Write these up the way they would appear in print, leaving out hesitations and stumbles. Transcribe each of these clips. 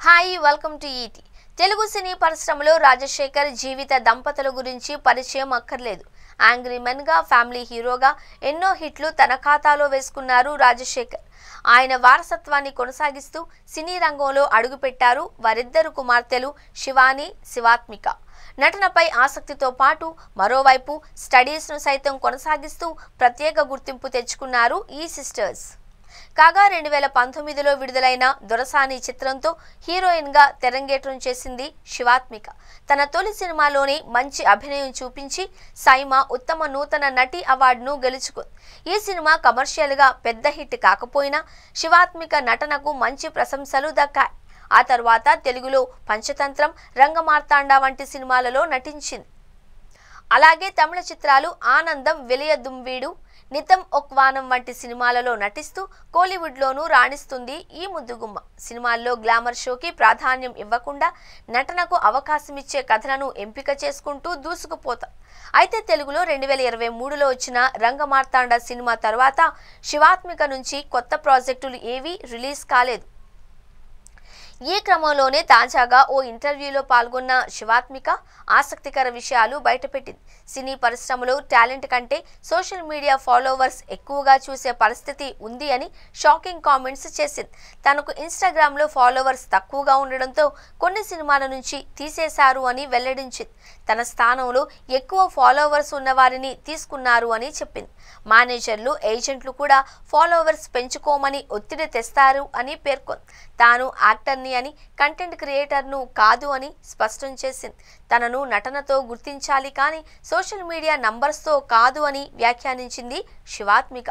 Hi welcome to ET. Telugu cine పరిశ్రమలో రాజశేఖర్ జీవిత దంపతుల గురించి పరిచయం అక్కర్లేదు. యాంగ్రీ మెన్ గా, ఫ్యామిలీ హీరోగా ఎన్నో హిట్లు తన ఖాతాలో వేసుకున్నారు రాజశేఖర్. ఆయన వారసత్వాన్ని కొనసాగిస్తూ సినీ రంగంలో అడుగుపెట్టారు వారిద్దరు కుమార్తెలు శివాని, శివాత్మిక. నటనపై ఆసక్తితో పాటు మరోవైపు స్టడీస్ను సైతం కొనసాగిస్తూ ప్రత్యేక గుర్తింపు తెచ్చుకున్నారు ఈ సిస్టర్స్. కాగా 2019లో విడుదలైన దొరసాని చిత్రంతో హీరోయిన్గా తెరంగేట్రం చేసింది శివాత్మిక. తన తొలి సినిమాలోనే మంచి అభినయం చూపించి సైమా ఉత్తమ నూతన నటి అవార్డును గెలుచుకుంది. ఈ సినిమా కమర్షియల్గా పెద్ద హిట్ కాకపోయినా శివాత్మిక నటనకు మంచి ప్రశంసలు దక్కాయి. ఆ తర్వాత తెలుగులో పంచతంత్రం, రంగమార్తాండ వంటి సినిమాలలో నటించింది. అలాగే తమిళ చిత్రాలు ఆనందం, విలయదుంవీడు, నితం ఒక్వానం వంటి సినిమాలలో నటిస్తూ కోలీవుడ్లోనూ రాణిస్తుంది ఈ ముద్దుగుమ్మ. సినిమాల్లో గ్లామర్ షోకి ప్రాధాన్యం ఇవ్వకుండా నటనకు అవకాశమిచ్చే కథలను ఎంపిక చేసుకుంటూ దూసుకుపోతాం. అయితే తెలుగులో 2023లో వచ్చిన రంగమార్తాండ సినిమా తర్వాత శివాత్మిక నుంచి కొత్త ప్రాజెక్టులు ఏవీ రిలీజ్ కాలేదు. ఈ క్రమంలోనే తాజాగా ఓ ఇంటర్వ్యూలో పాల్గొన్న శివాత్మిక ఆసక్తికర విషయాలు బయటపెట్టింది. సినీ పరిశ్రమలో టాలెంట్ కంటే సోషల్ మీడియా ఫాలోవర్స్ ఎక్కువగా చూసే పరిస్థితి ఉంది అని షాకింగ్ కామెంట్స్ చేసింది. తనకు ఇన్స్టాగ్రామ్లో ఫాలోవర్స్ తక్కువగా ఉండడంతో కొన్ని సినిమాల నుంచి తీసేశారు అని వెల్లడించింది. తన స్థానంలో ఎక్కువ ఫాలోవర్స్ ఉన్న వారిని తీసుకున్నారు అని చెప్పింది. మేనేజర్లు, ఏజెంట్లు కూడా ఫాలోవర్స్ పెంచుకోమని ఒత్తిడి తెస్తారు అని పేర్కొంది. తాను యాక్టర్ని అని, కంటెంట్ క్రియేటర్ను కాదు అని స్పష్టం చేసింది. తనను నటనతో గుర్తించాలి కానీ సోషల్ మీడియా నంబర్స్తో కాదు అని వ్యాఖ్యానించింది శివాత్మిక.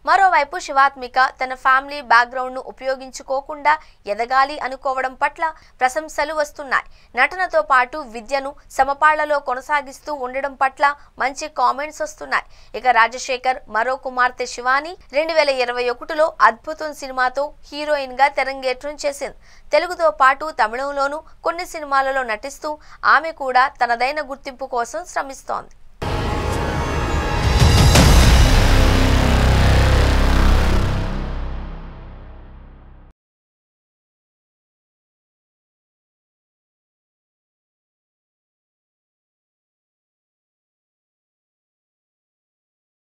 మరోవైపు శివాత్మిక తన ఫ్యామిలీ బ్యాక్గ్రౌండ్ను ఉపయోగించుకోకుండా ఎదగాలి అనుకోవడం పట్ల ప్రశంసలు వస్తున్నాయి. నటనతో పాటు విద్యను సమపాళ్లలో కొనసాగిస్తూ ఉండడం పట్ల మంచి కామెంట్స్ వస్తున్నాయి. ఇక రాజశేఖర్ మరో కుమార్తె శివాని 2021లో అద్భుతం సినిమాతో హీరోయిన్గా తెరంగేట్రం చేసింది. తెలుగుతో పాటు తమిళంలోనూ కొన్ని సినిమాలలో నటిస్తూ ఆమె కూడా తనదైన గుర్తింపు కోసం శ్రమిస్తోంది.